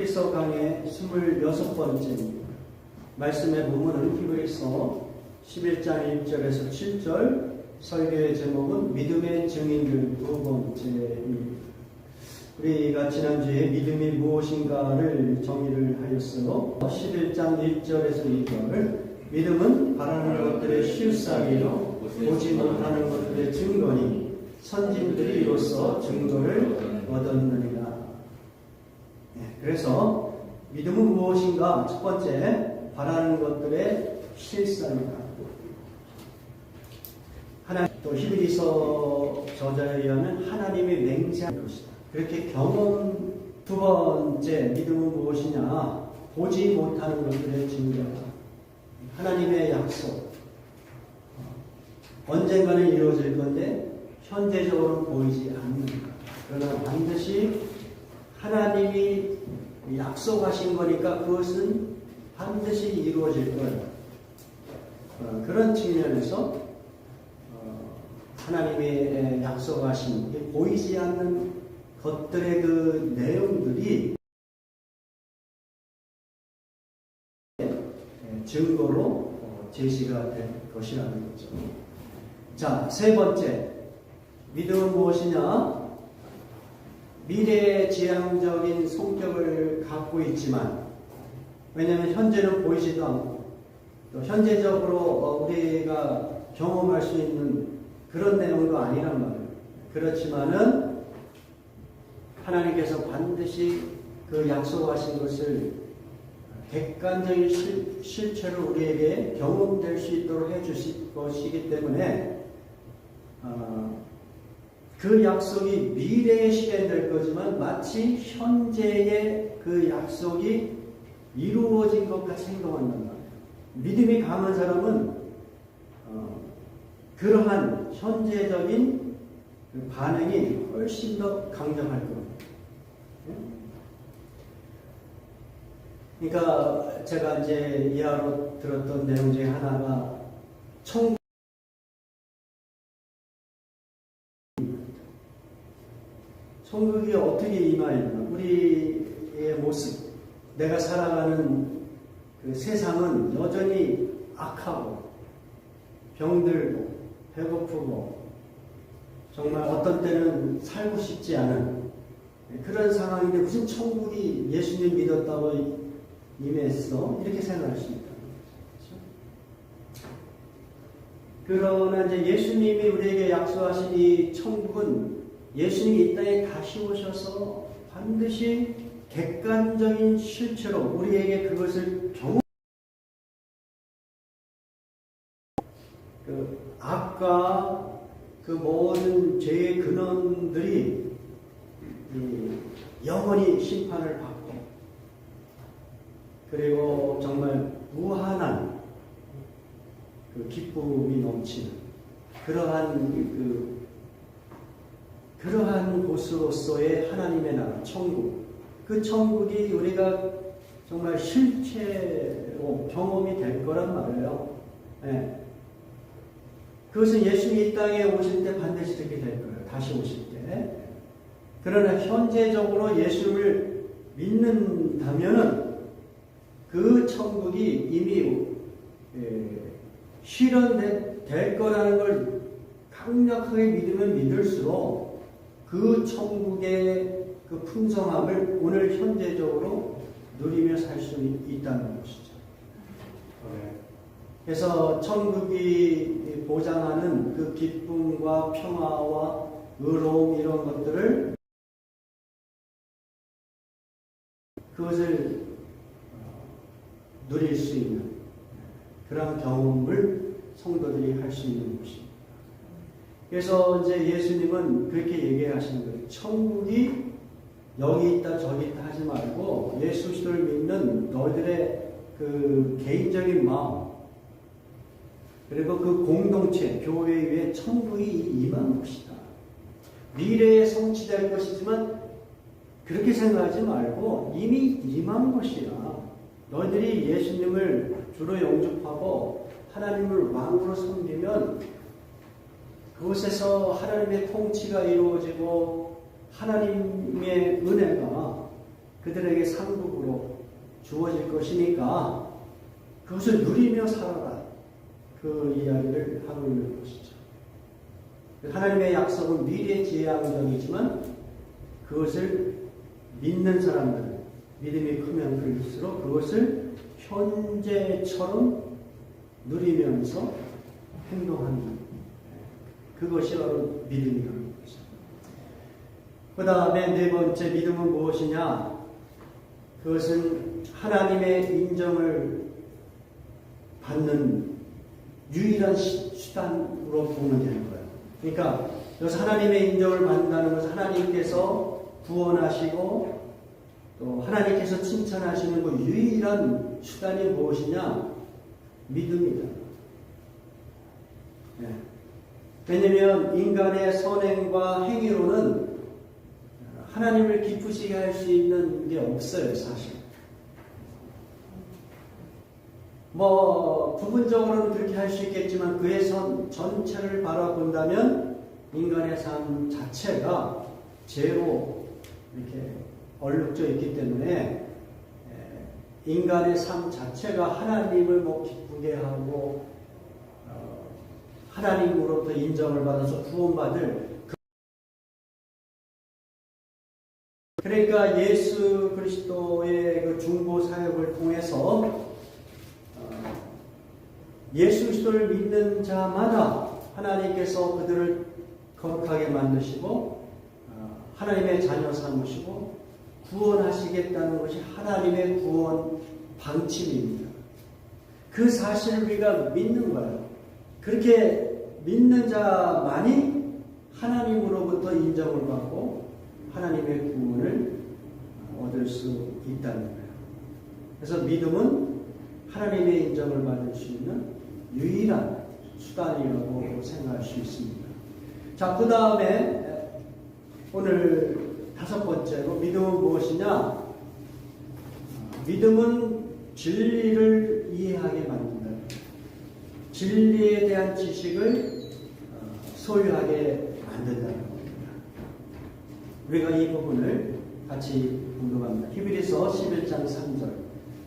히브리서 강의 26번째입니다. 말씀의 본문은 히브리서 11장 1절에서 7절, 설교의 제목은 믿음의 증인들 두 번째입니다. 우리가 지난주에 믿음이 무엇인가를 정의를 하였어요. 11장 1절에서 2절, 믿음은 바라는 것들의 실상이요 보지 못하는 것들의 증거니 선진들이 이로써 증거를 얻었느니라. 그래서 믿음은 무엇인가? 첫 번째, 바라는 것들의 실상이다. 또 히브리서 저자에 의하면 하나님의 맹세한 것이다. 그렇게 경험. 두 번째, 믿음은 무엇이냐? 보지 못하는 것들의 증거다. 하나님의 약속. 언젠가는 이루어질 건데 현재적으로 보이지 않는다. 그러나 반드시 하나님이 약속하신 거니까 그것은 반드시 이루어질 거예요. 그런 측면에서 하나님의 약속하신 보이지 않는 것들의 그 내용들이 증거로 제시가 될 것이라는 거죠. 자, 세 번째, 믿음은 무엇이냐? 미래지향적인 성격을 갖고 있지만, 왜냐하면 현재는 보이지도 않고 또 현재적으로 우리가 경험할 수 있는 그런 내용도 아니란 말이에요. 그렇지만은 하나님께서 반드시 그 약속하신 것을 객관적인 실체로 우리에게 경험될 수 있도록 해주실 것이기 때문에 그 약속이 미래에 실현될 거지만 마치 현재의 그 약속이 이루어진 것 같이 행동한단 말이에요. 믿음이 강한 사람은 그러한 현재적인 그 반응이 훨씬 더 강력할 겁니다. 그러니까 제가 이제 이하로 들었던 내용 중에 하나가 천국이 어떻게 임하였나? 우리의 모습, 내가 살아가는 그 세상은 여전히 악하고 병들고 배고프고 정말 어떤 때는 살고 싶지 않은 그런 상황인데 무슨 천국이 예수님 믿었다고 임했어? 이렇게 생각할 수 있다. 그러나 이제 예수님이 우리에게 약속하신 이 천국은 예수님이 이 땅에 다시 오셔서 반드시 객관적인 실체로 우리에게 그것을 그 악과 그 모든 죄의 근원들이 영원히 심판을 받고 그리고 정말 무한한 그 기쁨이 넘치는 그러한 곳으로서의 하나님의 나라, 천국. 그 천국이 우리가 정말 실체로 경험이 될 거란 말이에요. 네. 그것은 예수님이 이 땅에 오실 때 반드시 그렇게 될 거예요. 다시 오실 때. 그러나 현재적으로 예수를 믿는다면은 그 천국이 이미 실현될 거라는 걸 강력하게 믿으면 믿을수록 그 천국의 그 풍성함을 오늘 현재적으로 누리며 살 수 있다는 것이죠. 그래서 천국이 보장하는 그 기쁨과 평화와 의로움 이런 것들을 그것을 누릴 수 있는 그런 경험을 성도들이 할 수 있는 것입니다. 그래서 이제 예수님은 그렇게 얘기하시는 거예요. 천국이 여기 있다 저기 있다 하지 말고 예수 그리스도를 믿는 너희들의 그 개인적인 마음 그리고 그 공동체 교회 위에 천국이 임한 것이다. 미래에 성취될 것이지만 그렇게 생각하지 말고 이미 임한 것이야. 너희들이 예수님을 주로 영접하고 하나님을 왕으로 섬기면 그곳에서 하나님의 통치가 이루어지고 하나님의 은혜가 그들에게 상급으로 주어질 것이니까 그것을 누리며 살아라. 그 이야기를 하고 있는 것이죠. 하나님의 약속은 미래지향적이지만 그것을 믿는 사람들은 믿음이 크면 클수록 그것을 현재처럼 누리면서 행동하는 그것이 바로 믿음이라는 것이죠. 그 다음에 네 번째 믿음은 무엇이냐? 그것은 하나님의 인정을 받는 유일한 수단으로 보면 되는 거예요. 그러니까 여기서 하나님의 인정을 받는다는 것은 하나님께서 구원하시고 또 하나님께서 칭찬하시는 그 유일한 수단이 무엇이냐? 믿음이다. 네. 왜냐하면 인간의 선행과 행위로는 하나님을 기쁘시게 할 수 있는 게 없어요, 사실. 부분적으로는 그렇게 할 수 있겠지만 그의 선 전체를 바라본다면 인간의 삶 자체가 죄로 이렇게 얼룩져 있기 때문에 인간의 삶 자체가 하나님을 기쁘게 하고 하나님으로부터 인정을 받아서 구원받을 그러니까 예수 그리스도의 그 중보 사역을 통해서 예수 그리스도를 믿는 자마다 하나님께서 그들을 거룩하게 만드시고 하나님의 자녀 삼으시고 구원하시겠다는 것이 하나님의 구원 방침입니다. 그 사실을 우리가 믿는 거예요. 그렇게 믿는 자만이 하나님으로부터 인정을 받고 하나님의 구원을 얻을 수 있다는 거예요. 그래서 믿음은 하나님의 인정을 받을 수 있는 유일한 수단이라고 생각할 수 있습니다. 자, 그 다음에 오늘 다섯 번째로 믿음은 무엇이냐? 믿음은 진리를 이해하게 만든다. 진리에 대한 지식을 소유하게 만든다는 겁니다. 우리가 이 부분을 같이 공부합니다. 히브리서 11장 3절.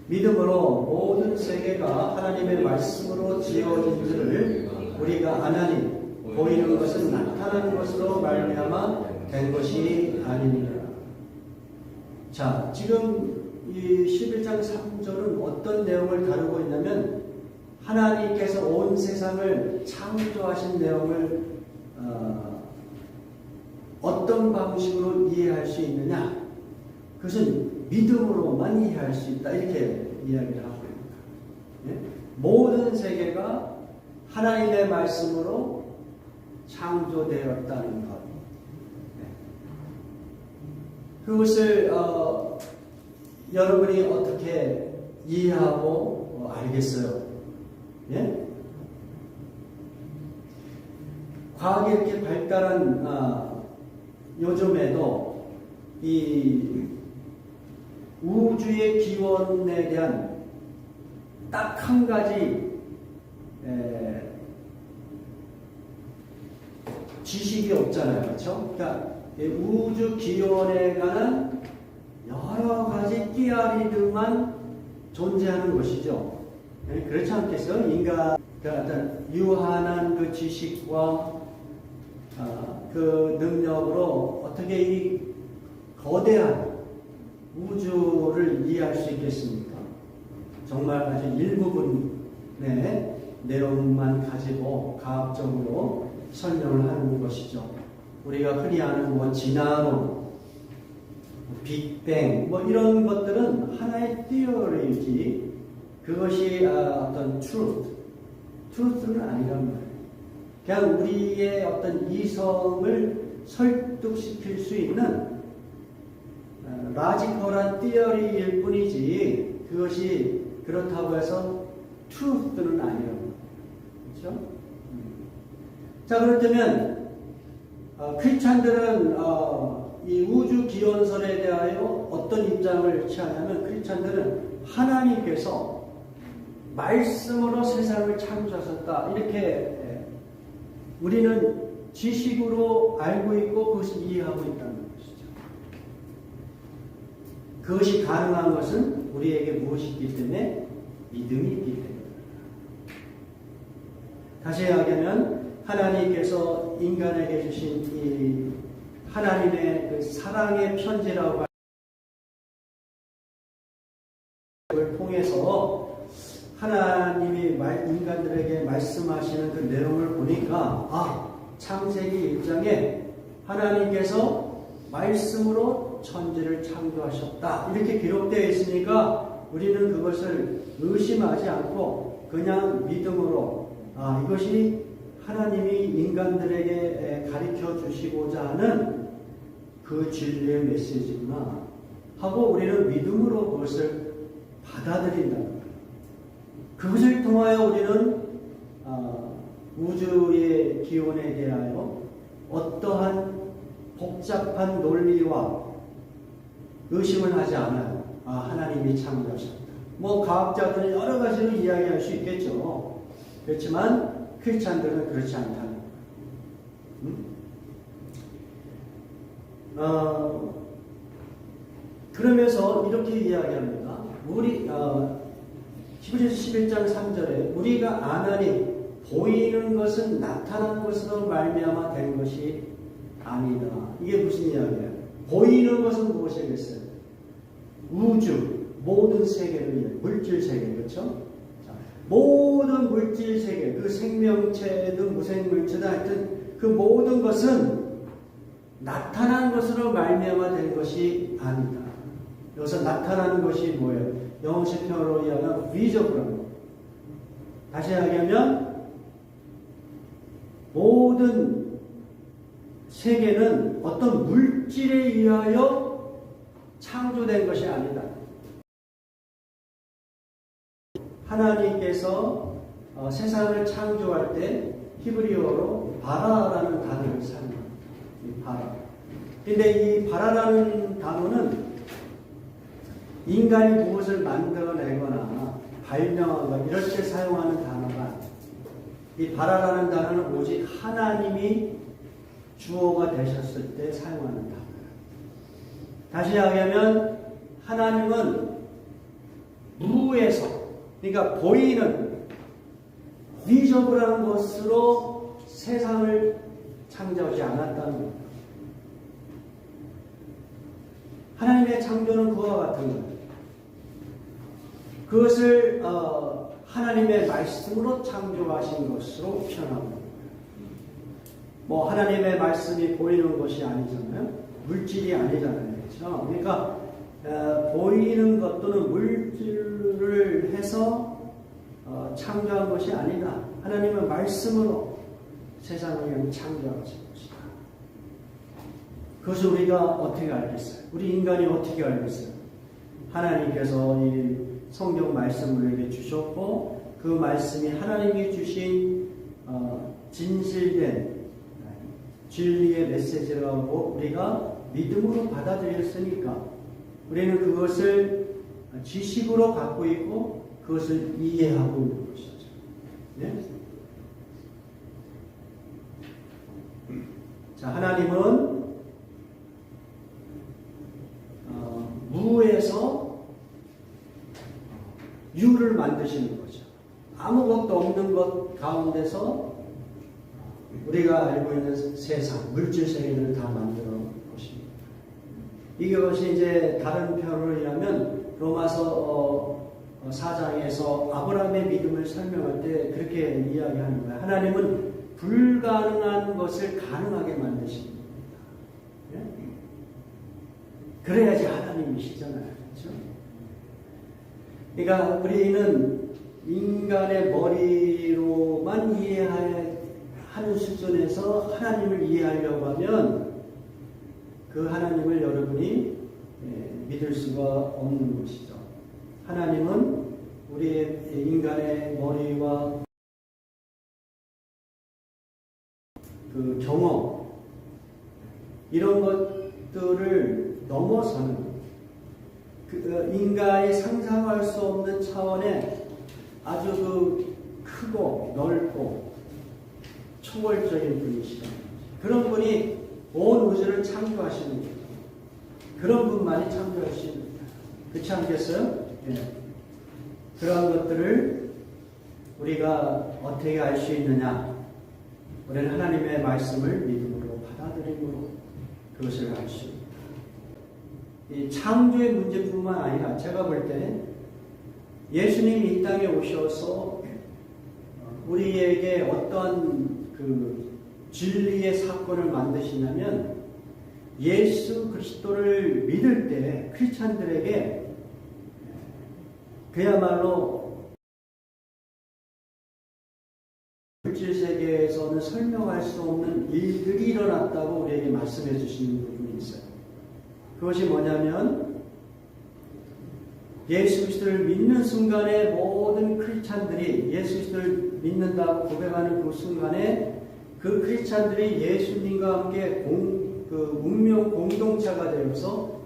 믿음으로 모든 세계가 하나님의 말씀으로 지어진 줄을 우리가 아나니 보이는 것은 나타나는 것으로 말미암아 된 것이 아니니라. 자, 지금 이 11장 3절은 어떤 내용을 다루고 있냐면 하나님께서 온 세상을 창조하신 내용을 어떤 방식으로 이해할 수 있느냐? 그것은 믿음으로만 이해할 수 있다. 이렇게 이야기를 하고 있습니다. 예? 모든 세계가 하나님의 말씀으로 창조되었다는 것. 예. 그것을 여러분이 어떻게 이해하고 알겠어요? 예? 과학이 이렇게 발달한 요즘에도 이 우주의 기원에 대한 딱 한 가지 지식이 없잖아요. 그렇죠? 그러니까 우주 기원에 관한 여러 가지 띠아리들만 존재하는 것이죠. 그렇지 않겠어요? 인간 어떤 유한한 그 지식과 그 능력으로 어떻게 이 거대한 우주를 이해할 수 있겠습니까? 정말 아주 일부분의 내용만 가지고 과학적으로 설명을 하는 것이죠. 우리가 흔히 아는 진화론, 빅뱅 이런 것들은 하나의 티어리이지 그것이 어떤 truth는 아니란 말이에요. 그냥 우리의 어떤 이성을 설득시킬 수 있는 라지컬한 티어리일 뿐이지 그것이 그렇다고 해서 truth는 아니라고. 그렇죠? 자, 그렇다면 크리스찬들은 이 우주 기원설에 대하여 어떤 입장을 취하냐면 크리스찬들은 하나님께서 말씀으로 세상을 창조하셨다. 이렇게 우리는 지식으로 알고 있고 그것을 이해하고 있다는 것이죠. 그것이 가능한 것은 우리에게 무엇이 있기 때문에? 믿음이 있기 때문에. 다시 이야기하면 하나님께서 인간에게 주신 이 하나님의 그 사랑의 편지라고 을 통해서 하나님이 인간들에게 말씀하시는 그 내용을 보니까 창세기 1장에 하나님께서 말씀으로 천지를 창조하셨다 이렇게 기록되어 있으니까 우리는 그것을 의심하지 않고 그냥 믿음으로 이것이 하나님이 인간들에게 가르쳐 주시고자 하는 그 진리의 메시지구나 하고 우리는 믿음으로 그것을 받아들인다. 그것을 통하여 우리는 우주의 기원에 대하여 어떠한 복잡한 논리와 의심을 하지 않아요. 하나님이 창조하셨다. 과학자들은 여러 가지로 이야기할 수 있겠죠. 그렇지만 크리스찬들은 그렇지 않다는 거예요. 그러면서 이렇게 이야기합니다. 우리 히브리서 11장 3절에 우리가 아나니 보이는 것은 나타난 것으로 말미암아 된 것이 아니다. 이게 무슨 이야기예요? 보이는 것은 무엇이겠어요? 우주, 모든 세계를 물질 세계, 그렇죠? 모든 물질 세계, 그 생명체든 무생물체든 하여튼 그 모든 것은 나타난 것으로 말미암아 된 것이 아니다. 여기서 나타나는 것이 뭐예요? 영어식 표현으로 이야기하면 visible. 다시 이야기하면 모든 세계는 어떤 물질에 의하여 창조된 것이 아니다. 하나님께서 세상을 창조할 때 히브리어로 바라라는 단어를 사용합니다. 이 바라. 근데 이 바라라는 단어는 인간이 무엇을 만들어내거나 발명하거나 이럴 때 사용하는 단어가 이 바라라는 단어는 오직 하나님이 주어가 되셨을 때 사용하는 단어예요. 다시 이야기하면 하나님은 무에서 그러니까 보이는 비저블한 것으로 세상을 창조하지 않았다는 겁니다. 하나님의 창조는 그와 같은 거예요. 그것을 하나님의 말씀으로 창조하신 것으로 표현합니다. 하나님의 말씀이 보이는 것이 아니잖아요. 물질이 아니잖아요. 그렇죠? 그러니까 보이는 것 또는 물질을 해서 창조한 것이 아니다. 하나님은 말씀으로 세상을 창조하신 것이다. 그것을 우리가 어떻게 알겠어요? 우리 인간이 어떻게 알겠어요? 하나님께서 이 성경 말씀을 우리에게 주셨고 그 말씀이 하나님이 주신 진실된 진리의 메시지라고 우리가 믿음으로 받아들였으니까 우리는 그것을 지식으로 갖고 있고 그것을 이해하고 있는 것이죠. 네? 자, 하나님은 무에서 유를 만드시는 거죠. 아무것도 없는 것 가운데서 우리가 알고 있는 세상, 물질 세계를 다 만들어 보십니다. 이것이 이제 다른 표현으로 의하면 로마서 4장에서 아브라함의 믿음을 설명할 때 그렇게 이야기하는 거예요. 하나님은 불가능한 것을 가능하게 만드십니다. 그래야지 하나님이시잖아요. 그렇죠? 그러니까 우리는 인간의 머리로만 이해하는 수준에서 하나님을 이해하려고 하면 그 하나님을 여러분이 믿을 수가 없는 것이죠. 하나님은 우리의 인간의 머리와 그 경험 이런 것들을 넘어서는 인간이 상상할 수 없는 차원의 아주 그 크고 넓고 초월적인 분이시다. 그런 분이 온 우주를 창조하시는 거죠. 그런 분만이 창조할 수 있는 거예요. 그렇지 않겠어요? 예. 그러한 것들을 우리가 어떻게 알 수 있느냐? 우리는 하나님의 말씀을 믿음으로 받아들임으로 그것을 알 수 있다. 이 창조의 문제뿐만 아니라 제가 볼 때 예수님이 이 땅에 오셔서 우리에게 어떤 그 진리의 사건을 만드시냐면 예수 그리스도를 믿을 때 크리스찬들에게 그야말로 물질 세계에서는 설명할 수 없는 일들이 일어났다고 우리에게 말씀해 주시는 부분이 있어요. 그것이 뭐냐면 예수 그리스도를 믿는 순간에 모든 크리스찬들이 예수 그리스도를 믿는다고 고백하는 그 순간에 그 크리스찬들이 예수님과 함께 그 운명 공동체가 되어서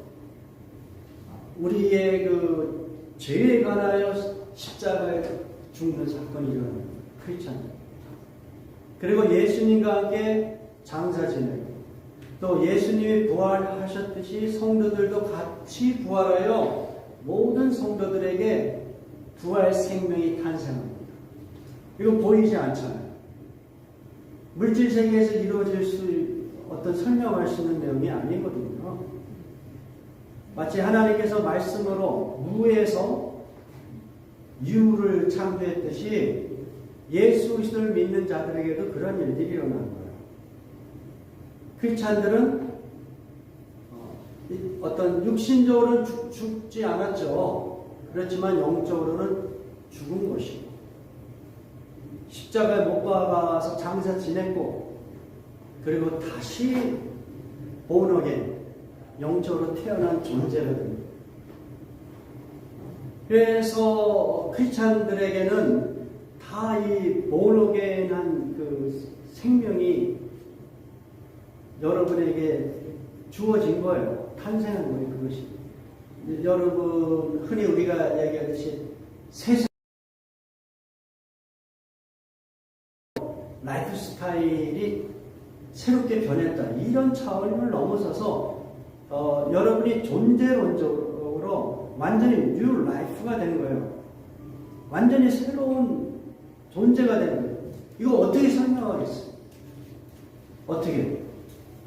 우리의 그 죄에 관하여 십자가에 죽는 사건이 일어납니다. 크리스찬들. 그리고 예수님과 함께 장사 지내고 또 예수님이 부활하셨듯이 성도들도 같이 부활하여 모든 성도들에게 부활 생명이 탄생합니다. 이거 보이지 않잖아요. 물질 세계에서 이루어질 수 어떤 설명할 수 있는 내용이 아니거든요. 마치 하나님께서 말씀으로 무에서 유를 창조했듯이 예수 그리스도를 믿는 자들에게도 그런 일들이 일어나는 거예요. 크리스찬들은 어떤 육신적으로는 죽지 않았죠. 그렇지만 영적으로는 죽은 것이고 십자가에 못 박아서 장사 지냈고 그리고 다시 본어게 영적으로 태어난 존재가 됩니다. 그래서 크리스찬들에게는 다 이 본어게한 그 생명이 여러분에게 주어진 거예요. 탄생한 거예요, 그것이. 여러분, 흔히 우리가 얘기하듯이 세상 라이프 스타일이 새롭게 변했다. 이런 차원을 넘어서서 여러분이 존재론적으로 완전히 뉴 라이프가 되는 거예요. 완전히 새로운 존재가 되는 거예요. 이거 어떻게 설명하겠어요? 어떻게?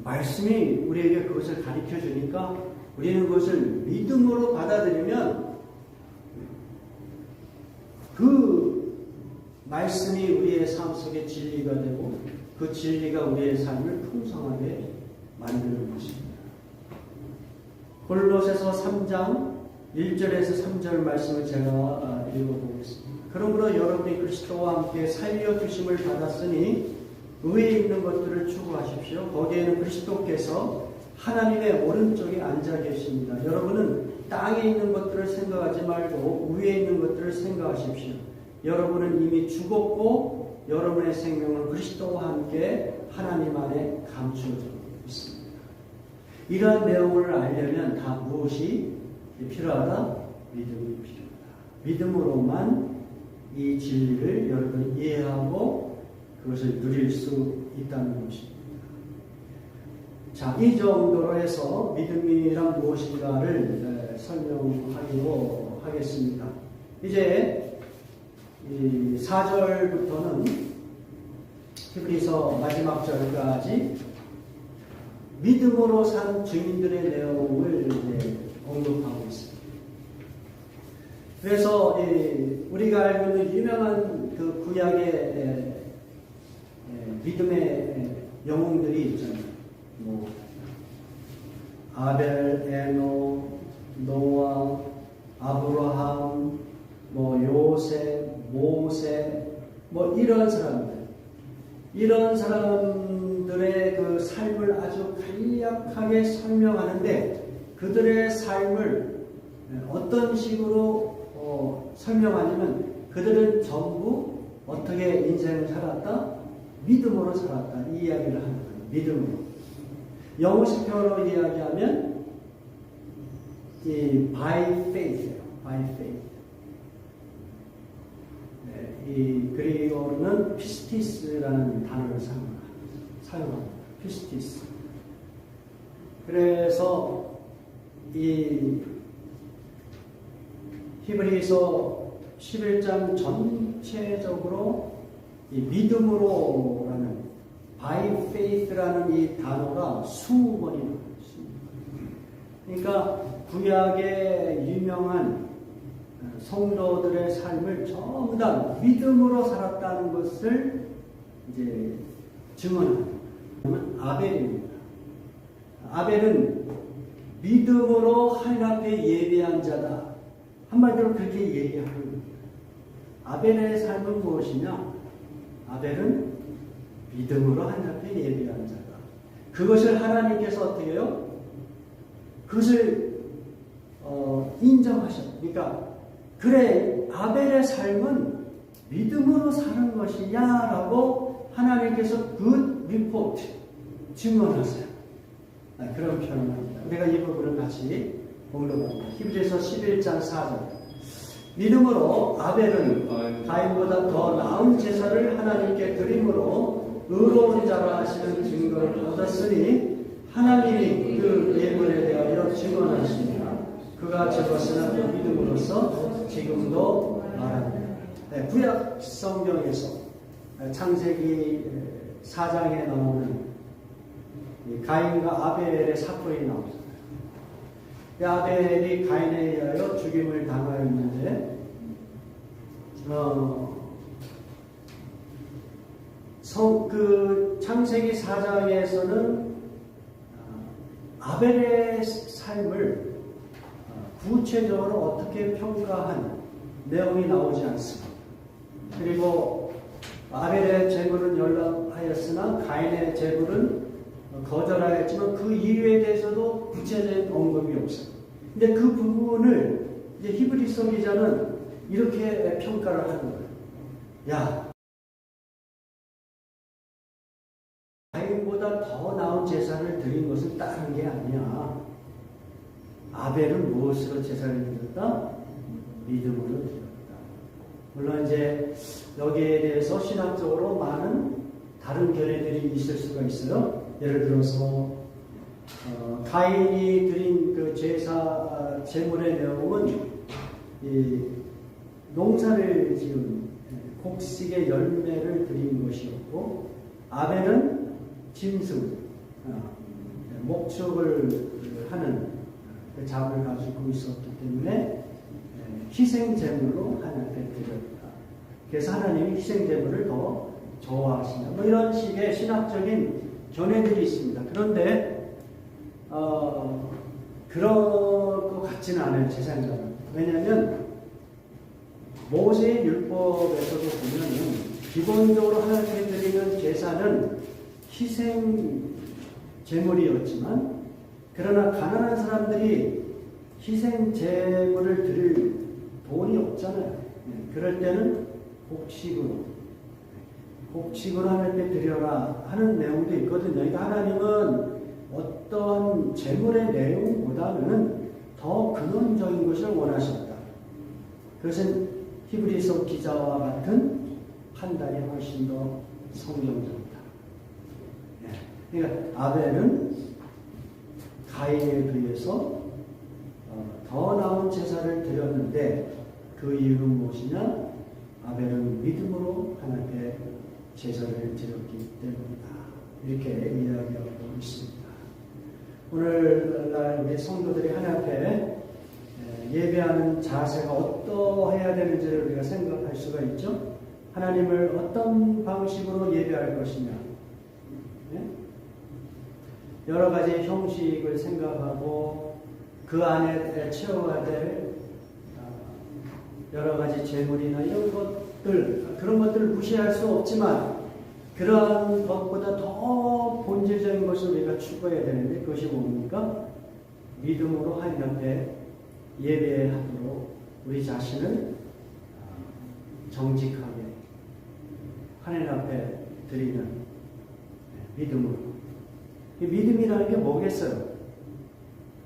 말씀이 우리에게 그것을 가르쳐 주니까 우리는 그것을 믿음으로 받아들이면 그 말씀이 우리의 삶 속에 진리가 되고 그 진리가 우리의 삶을 풍성하게 만드는 것입니다. 골로새서 3장 1절에서 3절 말씀을 제가 읽어보겠습니다. 그러므로 여러분이 그리스도와 함께 살려 주심을 받았으니 의에 있는 것들을 추구하십시오. 거기에는 그리스도께서 하나님의 오른쪽에 앉아 계십니다. 여러분은 땅에 있는 것들을 생각하지 말고 위에 있는 것들을 생각하십시오. 여러분은 이미 죽었고 여러분의 생명은 그리스도와 함께 하나님 안에 감추어져 있습니다. 이러한 내용을 알려면 다 무엇이 필요하다? 믿음이 필요하다. 믿음으로만 이 진리를 여러분이 이해하고 그것을 누릴 수 있다는 것입니다. 자, 이 정도로 해서 믿음이란 무엇인가를 설명하기로 하겠습니다. 이제 이 4절부터는 히브리서 마지막 절까지 믿음으로 산 증인들의 내용을 이제 언급하고 있습니다. 그래서 우리가 알고 있는 유명한 그 구약의 믿음의 영웅들이 있잖아요. 뭐 아벨, 에노, 노아, 아브라함, 뭐 요셉, 모세, 뭐 이런 사람들의 그 삶을 아주 간략하게 설명하는데 그들의 삶을 어떤 식으로 설명하냐면 그들은 전부 어떻게 인생을 살았다? 믿음으로 살았다. 이 이야기를 하는 거예요. 믿음으로. 영어식 표현으로 이야기하면 by faith예요. by faith. 네, 이 그리고는 피스티스라는 단어를 사용합니다. 피스티스. 그래서 이 히브리서 11장 전체적으로 이 믿음으로라는 by faith라는 이 단어가 20번이 나와요. 그러니까 구약의 유명한 성도들의 삶을 전부 다 믿음으로 살았다는 것을 이제 증언하는 아벨입니다. 아벨은 믿음으로 하나님 앞에 예배한 자다. 한마디로 그렇게 얘기하는 겁니다. 아벨의 삶은 무엇이냐? 아벨은 믿음으로 하나님 앞에 예배한 자다. 그것을 하나님께서 어떻게 해요? 그것을 인정하셨다. 그러니까 그래 아벨의 삶은 믿음으로 사는 것이냐라고 하나님께서 good report 증언하세요. 그런 표현을 합니다. 우리가 이 부분을 같이 공독합니다. 히브리서 11장 4절. 믿음으로 아벨은 가인보다 더 나은 제사를 하나님께 드림으로 의로운 자라 하시는 증거를 얻었으니 하나님이 그 예물에 대하여 증언하십니다. 그가 적었으나 그 믿음으로써 지금도 말합니다. 네, 구약 성경에서 창세기 4장에 나오는 가인과 아벨의 사건이 나옵니다. 아벨이 가인에 의하여 죽임을 당하였는데 그 창세기 4장에서는 아벨의 삶을 구체적으로 어떻게 평가한 내용이 나오지 않습니다. 그리고 아벨의 제물은 연락하였으나 가인의 제물은 거절하였지만 그 이유에 대해서도 구체적인 언급이 없어요. 근데 그 부분을 이제 히브리서 기자는 이렇게 평가를 하는 거예요. 야, 가인보다 더 나은 제사를 드린 것은 다른 게 아니야. 아벨은 무엇으로 제사를 드렸다? 믿음으로 드렸다. 물론 이제 여기에 대해서 신학적으로 많은 다른 견해들이 있을 수가 있어요. 예를 들어서 가인이 드린 그 제사 제물의 내용은 이 농사를 지은 곡식의 열매를 드린 것이었고 아벨은 짐승 목축을 하는 그 잡을 가지고 있었기 때문에 희생 제물로 하나님께 드렸다. 그래서 하나님이 희생 제물을 더 좋아하신다. 뭐 이런 식의 신학적인 견해들이 있습니다. 그런데 그럴 것 같지는 않아요. 제 생각은. 왜냐하면 모세의 율법에서도 보면은 기본적으로 하나님께 드리는 제사는 희생 제물이었지만 그러나 가난한 사람들이 희생 제물을 드릴 돈이 없잖아요. 그럴 때는 곡식으로 하나님께 드려라 하는 내용도 있거든요. 그러니까 하나님은 어떤 제물의 내용보다는 더 근원적인 것을 원하셨다. 그것은 히브리서 기자와 같은 판단이 훨씬 더 성경적이다. 그러니까 아벨은 가인에 비해서 더 나은 제사를 드렸는데 그 이유는 무엇이냐? 아벨은 믿음으로 하나님께 제사를 드렸기 때문이다. 이렇게 이야기하고 있습니다. 오늘날 우리 성도들이 하나님 앞에 예배하는 자세가 어떠해야 되는지를 우리가 생각할 수가 있죠. 하나님을 어떤 방식으로 예배할 것이냐. 여러 가지 형식을 생각하고 그 안에 채워야 될 여러 가지 재물이나 이런 것들, 그런 것들을 무시할 수 없지만 그러한 것보다 더 본질적인 것을 우리가 추구해야 되는데 그것이 뭡니까? 믿음으로 하나님 앞에 예배하도록 우리 자신을 정직하게 하나님 앞에 드리는 믿음으로. 이 믿음이라는 게 뭐겠어요?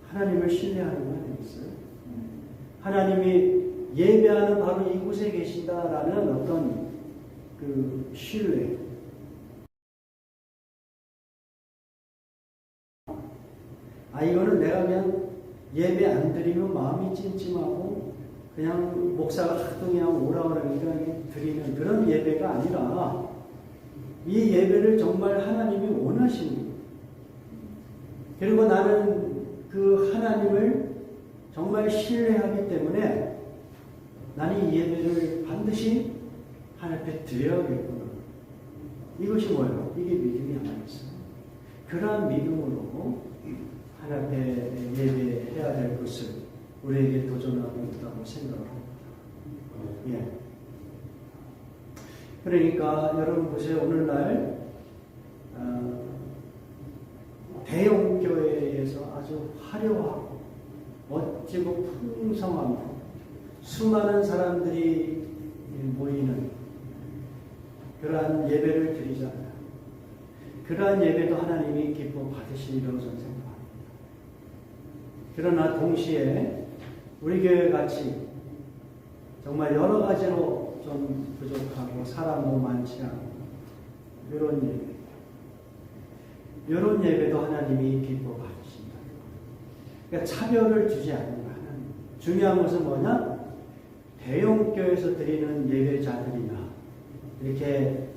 하나님을 신뢰하는 거 아니겠어요? 하나님이 예배하는 바로 이곳에 계신다라는 어떤 그 신뢰. 이거는 내가 그냥 예배 안 드리면 마음이 찜찜하고 그냥 목사가 하도 그냥 오라 그러니까 드리는 그런 예배가 아니라 이 예배를 정말 하나님이 원하시는 거예요. 그리고 나는 그 하나님을 정말 신뢰하기 때문에 나는 이 예배를 반드시 하나님 앞에 드려야겠구나. 이것이 뭐예요? 이게 믿음이 아니겠어요? 그러한 믿음으로 하나님 앞에 예배해야 될 것을 우리에게 도전하고 있다고 생각을 합니다. 예. 그러니까 여러분 보세요. 오늘날 대형 교회에서 아주 화려하고 멋지고 풍성하고 수많은 사람들이 모이는 그러한 예배를 드리잖아요. 그러한 예배도 하나님이 기뻐 받으시리라고 저는 생각합니다. 그러나 동시에 우리 교회 같이 정말 여러 가지로 좀 부족하고 사람도 많지 않고 이런 예배도 하나님이 기뻐 받으신다. 그러니까 차별을 두지 않는 거야. 하나님. 중요한 것은 뭐냐? 대형교회에서 드리는 예배자들이나 이렇게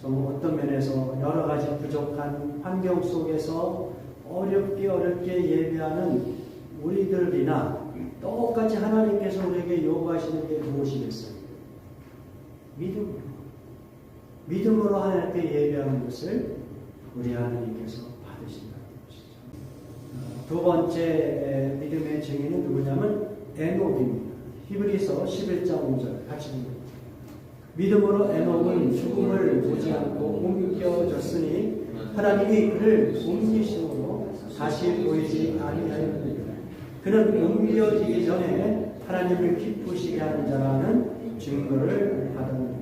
좀 어떤 면에서 여러 가지 부족한 환경 속에서 어렵게 예배하는 우리들이나 똑같이 하나님께서 우리에게 요구하시는 게 무엇이겠어요? 믿음으로 하나님께 예배하는 것을 우리 하나님께서 받으신다는 것이죠. 두 번째 믿음의 증인은 누구냐면 에녹입니다. 히브리서 11장 5절 같이 읽습니다. 믿음으로 에녹은 죽음을 보지 않고 옮겨졌으니 하나님이 그를 옮기심으로 다시 보이지 아니하였느니라. 그는 옮겨지기 전에 하나님을 기쁘시게 하는 자라는 증거를 받았느니라.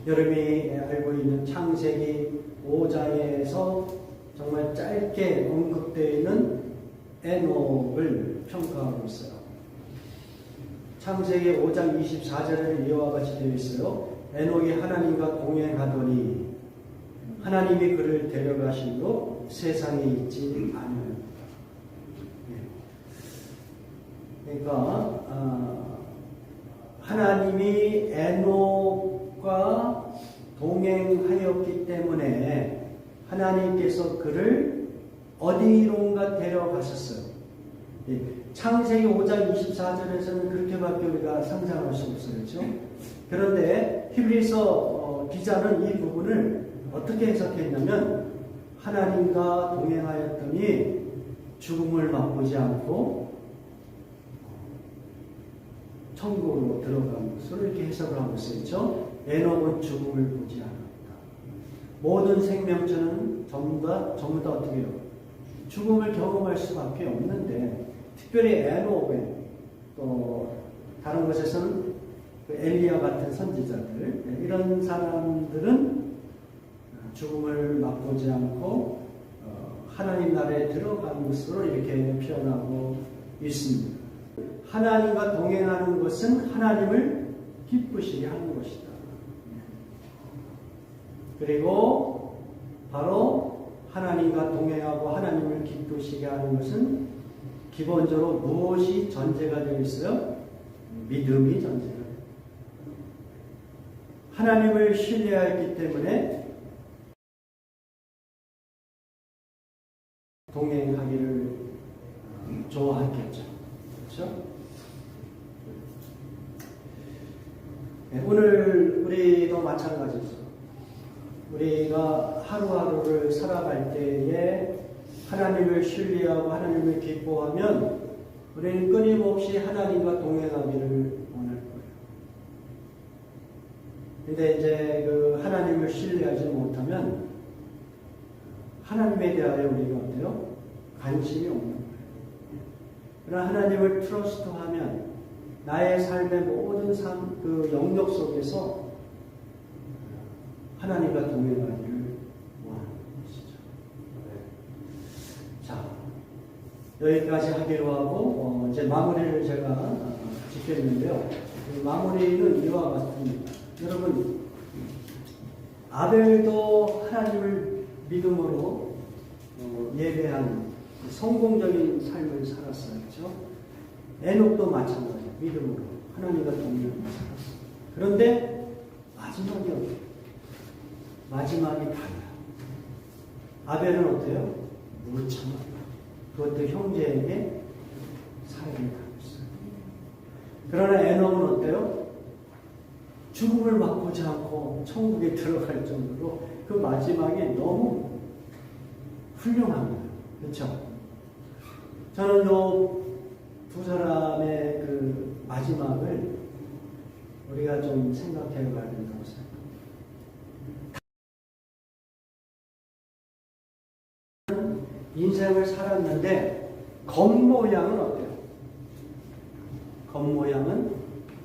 여러분이 알고 있는 창세기 5장에서 정말 짧게 언급되어 있는 에녹을 평가하고 있어요. 창세기 5장 24절에 이와 같이 되어 있어요. 에녹이 하나님과 동행하더니 하나님이 그를 데려가심으로 세상에 있지 않으였다. 그러니까 하나님이 에녹과 동행하였기 때문에 하나님께서 그를 어디론가 데려가셨어요. 창세기 5장 24절에서는 그렇게밖에 우리가 상상할 수 없어요. 그렇죠? 그런데 히브리서 기자는 이 부분을 어떻게 해석했냐면 하나님과 동행하였더니 죽음을 맛보지 않고 천국으로 들어간 것으로 이렇게 해석을 하고 있죠. 에녹은 죽음을 보지 않았다. 모든 생명체는 전부 다 어떻게 해요? 죽음을 경험할 수밖에 없는데 특별히 에녹은 또 다른 곳에서는 그 엘리야 같은 선지자들 이런 사람들은 죽음을 맛보지 않고 하나님 나라에 들어간 것으로 이렇게 표현하고 있습니다. 하나님과 동행하는 것은 하나님을 기쁘시게 하는 것이다. 그리고 바로 하나님과 동행하고 하나님을 기쁘시게 하는 것은 기본적으로 무엇이 전제가 되어 있어요? 믿음이 전제가 되어 있어요. 하나님을 신뢰하기 때문에 동행하기를 좋아했겠죠. 그렇죠? 네, 오늘 우리도 마찬가지죠. 우리가 하루하루를 살아갈 때에 하나님을 신뢰하고 하나님을 기뻐하면 우리는 끊임없이 하나님과 동행하기를 원할 거예요. 근데 이제 그 하나님을 신뢰하지 못하면 하나님에 대하여 우리가 어때요? 관심이 없는 거예요. 그러나 하나님을 트러스트하면 나의 삶의 모든 그 영역 속에서 하나님과 동행하기를 원하는 것이죠. 자, 여기까지 하기로 하고 이제 마무리를 제가 짓겠는데요. 마무리는 이와 같습니다. 여러분, 아벨도 하나님을 믿음으로 예배하는 성공적인 삶을 살았어요. 그렇죠? 에녹도 마찬가지예요. 믿음으로 하나님과 동행하며 살았어요. 그런데 마지막이 어때요? 마지막이 달라요. 아벨은 어때요? 무참합니다. 그것도 형제에게 살해를 당했어요. 그러나 에녹은 어때요? 죽음을 맛보지 않고 천국에 들어갈 정도로 그 마지막이 너무 훌륭합니다. 그렇죠? 저는 요 두 사람의 그 마지막을 우리가 좀 생각해 봐야 된다고 생각합니다. 인생을 살았는데 겉모양은 어때요? 겉모양은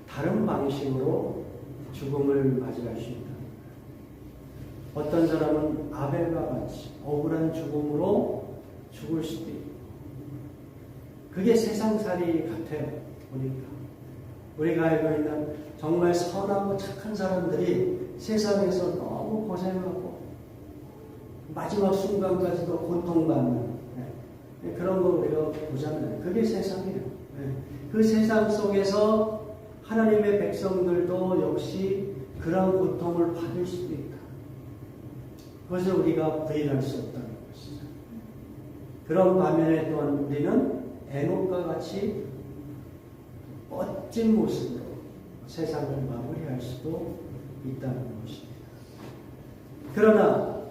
다른 방식으로 죽음을 맞이할 수 있다. 어떤 사람은 아벨과 같이 억울한 죽음으로 죽을 수도 있고, 그게 세상살이 같아요. 우리가 알고 있는 정말 선하고 착한 사람들이 세상에서 너무 고생하고 마지막 순간까지도 고통받는 그런 거 우리가 보잖아요. 그게 세상이에요. 그 세상 속에서 하나님의 백성들도 역시 그런 고통을 받을 수도 있다. 그것을 우리가 부인할 수 없다는 것이죠. 그런 반면에 또한 우리는 에녹과 같이 멋진 모습으로 세상을 마무리할 수도 있다는 것입니다. 그러나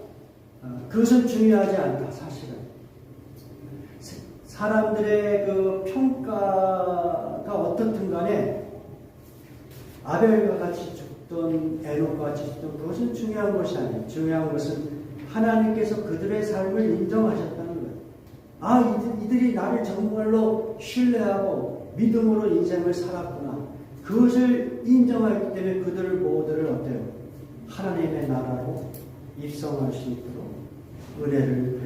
그것은 중요하지 않다. 사실은 사람들의 그 평가가 어떻든 간에 아벨과 같이 죽던 에녹과 같이 죽던 그것은 중요한 것이 아니에요. 중요한 것은 하나님께서 그들의 삶을 인정하셨다는 거예요. 이들이 나를 정말로 신뢰하고 믿음으로 인생을 살았구나. 그것을 인정하기 때문에 그들을 모두를 어때요? 하나님의 나라로 입성할 수 있도록 은혜를